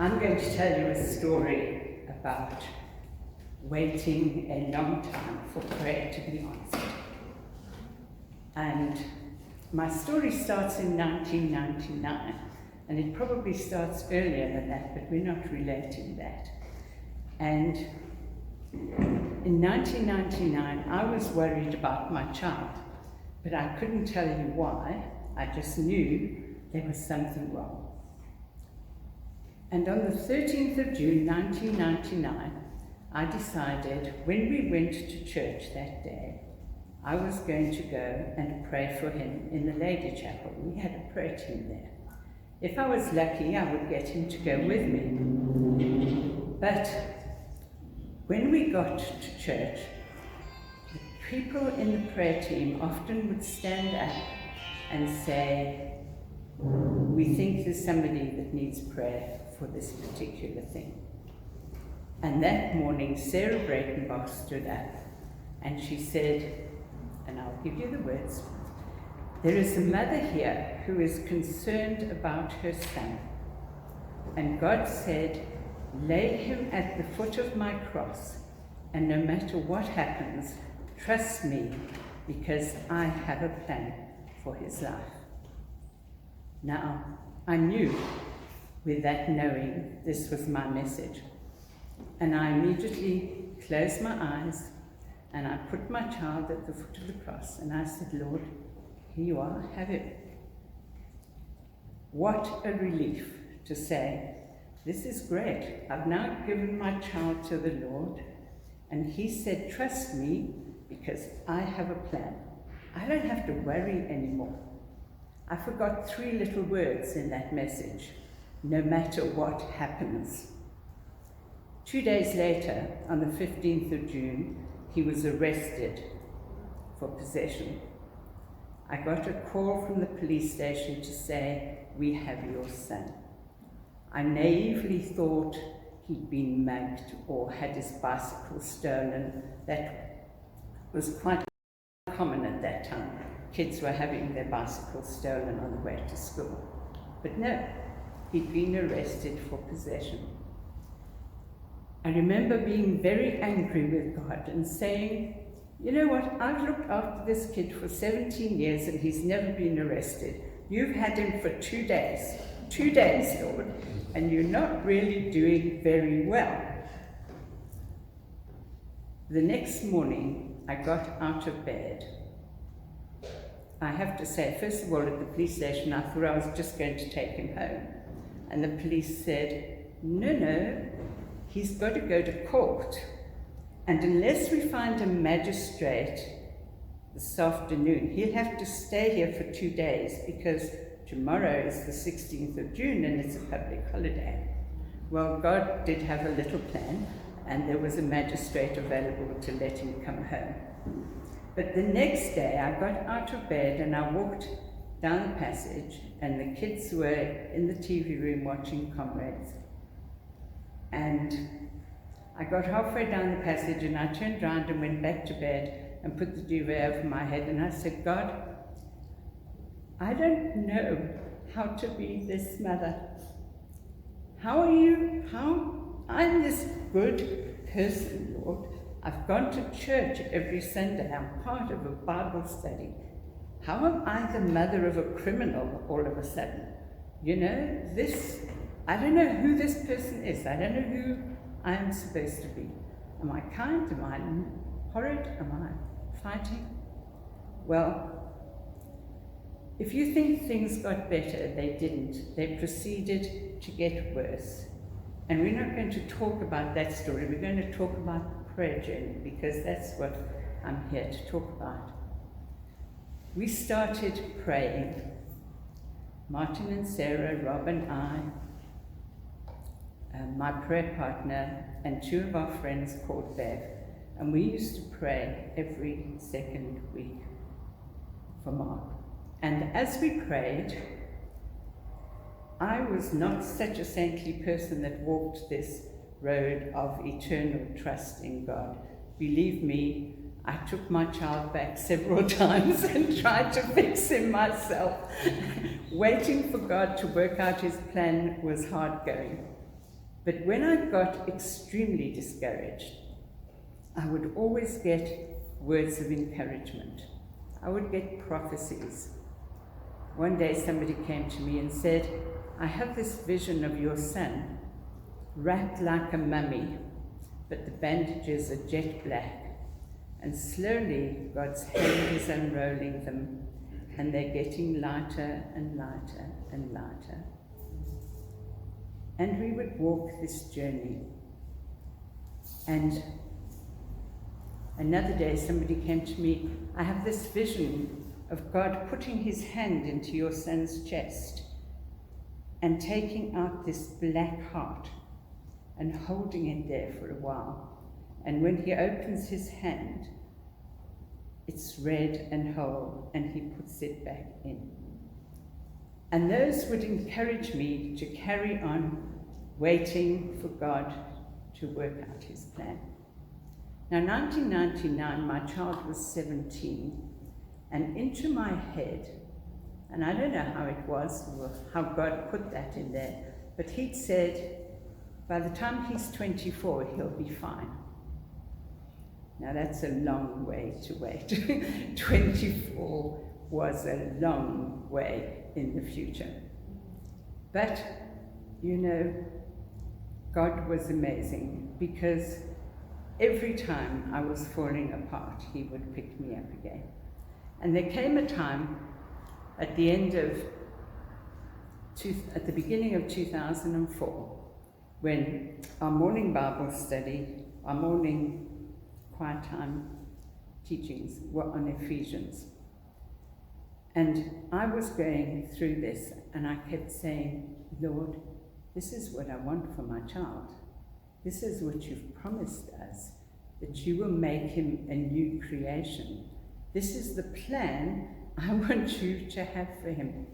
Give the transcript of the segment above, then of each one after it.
I'm going to tell you a story about waiting a long time for prayer to be answered. And my story starts in 1999, and it probably starts earlier than that, but we're not relating that. And in 1999, I was worried about my child, but I couldn't tell you why. I just knew there was something wrong. And on the 13th of June 1999, I decided when we went to church that day, I was going to go and pray for him in the Lady Chapel. We had a prayer team there. If I was lucky, I would get him to go with me. But when we got to church, the people in the prayer team often would stand up and say, "We think there's somebody that needs prayer for this particular thing." And that morning, Sarah Breitenbach stood up and she said, and I'll give you the words, "There is a mother here who is concerned about her son. And God said, lay him at the foot of my cross, and no matter what happens, trust me, because I have a plan for his life." Now, I knew with that knowing this was my message. And I immediately closed my eyes and I put my child at the foot of the cross and I said, "Lord, here you are, have him." What a relief to say, this is great. I've now given my child to the Lord, and he said, trust me because I have a plan. I don't have to worry anymore. I forgot 3 little words in that message. No matter what happens. 2 days later, on the 15th of June, he was arrested for possession. I got a call from the police station to say, "We have your son." I naively thought he'd been mugged or had his bicycle stolen. That was quite common at that time. Kids were having their bicycles stolen on the way to school. But no, he'd been arrested for possession. I remember being very angry with God and saying, "You know what, I've looked after this kid for 17 years and he's never been arrested. You've had him for 2 days. 2 days, Lord, and you're not really doing very well." The next morning, I got out of bed. I have to say, first of all, at the police station, I thought I was just going to take him home. And the police said, no, he's got to go to court. And unless we find a magistrate this afternoon, he'll have to stay here for 2 days because tomorrow is the 16th of June and it's a public holiday. Well, God did have a little plan, and there was a magistrate available to let him come home. But the next day, I got out of bed and I walked down the passage, and the kids were in the TV room watching Comrades. And I got halfway down the passage and I turned around and went back to bed and put the duvet over my head and I said, "God, I don't know how to be this mother. How are you? I'm this good person, Lord. I've gone to church every Sunday. I'm part of a Bible study. How am I the mother of a criminal all of a sudden? You know, I don't know who this person is. I don't know who I am supposed to be. Am I kind? Am I horrid? Am I fighting?" Well, if you think things got better, they didn't. They proceeded to get worse. And we're not going to talk about that story. We're going to talk about the prayer journey because that's what I'm here to talk about. We started praying. Martin and Sarah, Rob and I, my prayer partner, and 2 of our friends called Bev. And we used to pray every second week for Mark. And as we prayed, I was not such a saintly person that walked this road of eternal trust in God. Believe me, I took my child back several times and tried to fix him myself. Waiting for God to work out his plan was hard going. But when I got extremely discouraged, I would always get words of encouragement. I would get prophecies. One day somebody came to me and said, I have this vision of your son, wrapped like a mummy, but the bandages are jet black. And slowly God's hand is unrolling them, and they're getting lighter and lighter and lighter. And we would walk this journey. And another day somebody came to me, I have this vision of God putting his hand into your son's chest and taking out this black heart and holding it there for a while. And when he opens his hand, it's red and whole, and he puts it back in. And those would encourage me to carry on waiting for God to work out his plan. Now, 1999, my child was 17, and into my head, and I don't know how it was, or how God put that in there, but he'd said, by the time he's 24, he'll be fine. Now, that's a long way to wait. 24 was a long way in the future. But, you know, God was amazing, because every time I was falling apart, he would pick me up again. And there came a time at the beginning of 2004, when our morning Bible study, our morning quiet time teachings were on Ephesians. And I was going through this, and I kept saying, Lord, this is what I want for my child. This is what you've promised us, that you will make him a new creation. This is the plan I want you to have for him.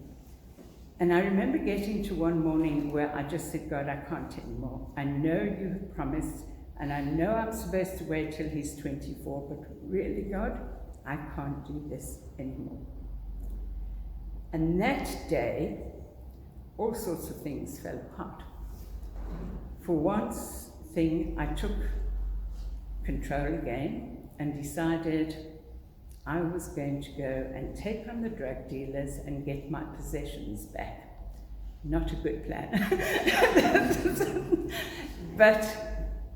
And I remember getting to one morning where I just said, God, I can't anymore. I know you have promised, and I know I'm supposed to wait till he's 24, but really, God, I can't do this anymore. And that day, all sorts of things fell apart. For one thing, I took control again and decided I was going to go and take on the drug dealers and get my possessions back. Not a good plan. But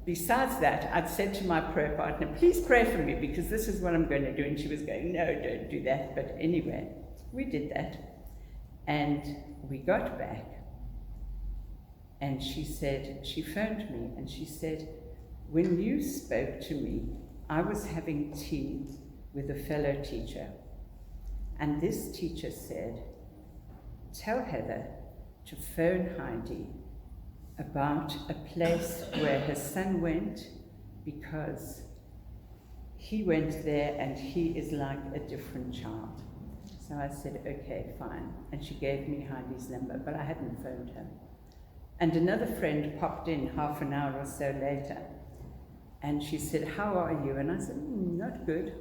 besides that, I'd said to my prayer partner, please pray for me, because this is what I'm going to do. And she was going, no, don't do that. But anyway, we did that. And we got back. And she phoned me and she said, when you spoke to me, I was having tea with a fellow teacher. And this teacher said, tell Heather to phone Heidi about a place where her son went, because he went there and he is like a different child. So I said, okay, fine. And she gave me Heidi's number, but I hadn't phoned her. And another friend popped in half an hour or so later, and she said, how are you? And I said, not good.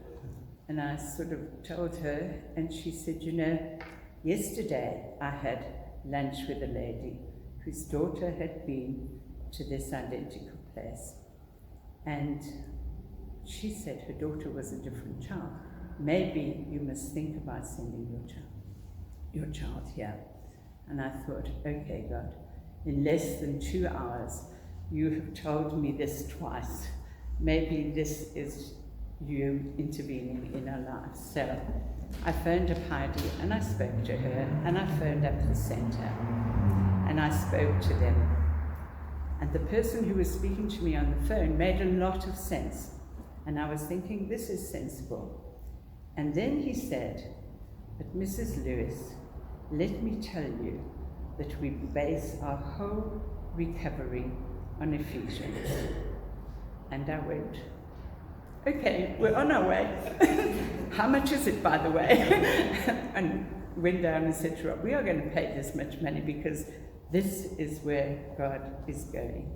And I sort of told her, and she said, you know, yesterday I had lunch with a lady whose daughter had been to this identical place. And she said her daughter was a different child. Maybe you must think about sending your child here. And I thought, okay, God, in less than 2 hours, you have told me this twice. Maybe this is you intervening in our lives. So I phoned up Heidi and I spoke to her, and I phoned up the centre and I spoke to them. And the person who was speaking to me on the phone made a lot of sense. And I was thinking, this is sensible. And then he said, but Mrs. Lewis, let me tell you that we base our whole recovery on Ephesians. And I went, okay, we're on our way. How much is it, by the way? And went down and said to Rob, we are going to pay this much money because this is where God is going.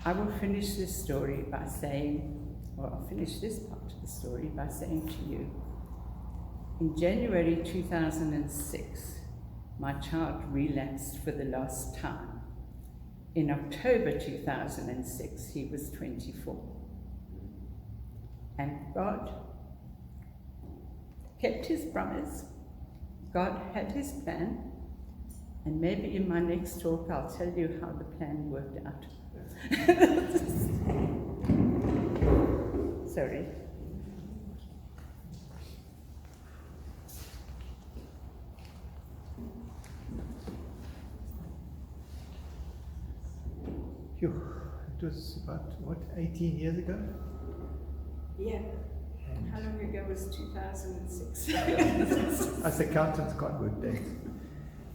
I will finish this story by saying, or I'll finish this part of the story by saying to you, in January 2006, my child relapsed for the last time. in October 2006, he was 24. And God kept his promise. God had his plan. And maybe in my next talk, I'll tell you how the plan worked out. Sorry. Phew, it was about, what, 18 years ago? Yeah. How long ago was 2006? Us accountants can't work dates.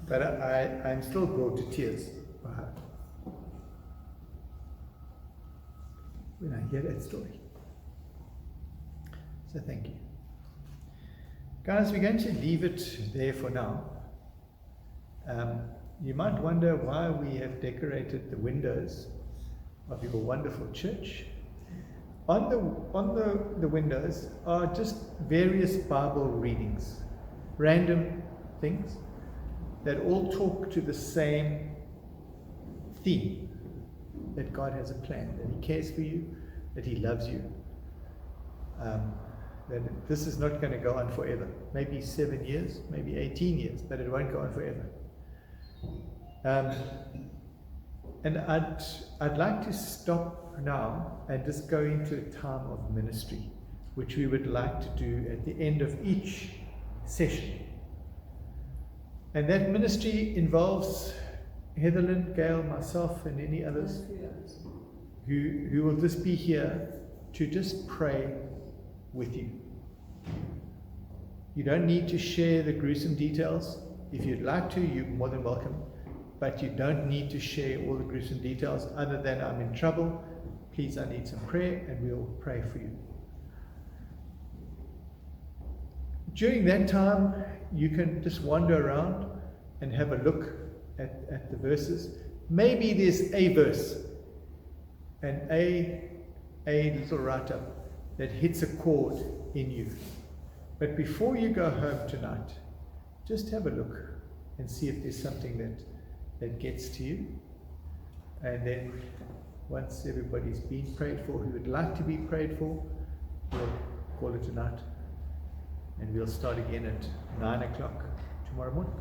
But I'm still brought to tears when I hear that story. So thank you. Guys, we're going to leave it there for now. You might wonder why we have decorated the windows of your wonderful church. On the windows are just various Bible readings, random things that all talk to the same theme, that God has a plan, that he cares for you, that he loves you, that this is not going to go on forever. Maybe 7 years, maybe 18 years, but it won't go on forever. And I'd like to stop now and just go into a time of ministry, which we would like to do at the end of each session. And that ministry involves Heatherlynn, Gail, myself, and any others who will just be here to just pray with you. You don't need to share the gruesome details. If you'd like to, you're more than welcome. But you don't need to share all the gruesome details other than I'm in trouble. Please, I need some prayer, and we'll pray for you. During that time, you can just wander around and have a look at the verses. Maybe there's a verse and a little write-up that hits a chord in you. But before you go home tonight, just have a look and see if there's something that gets to you. And then once everybody's been prayed for who would like to be prayed for, we'll call it a night. And we'll start again at 9 o'clock tomorrow morning.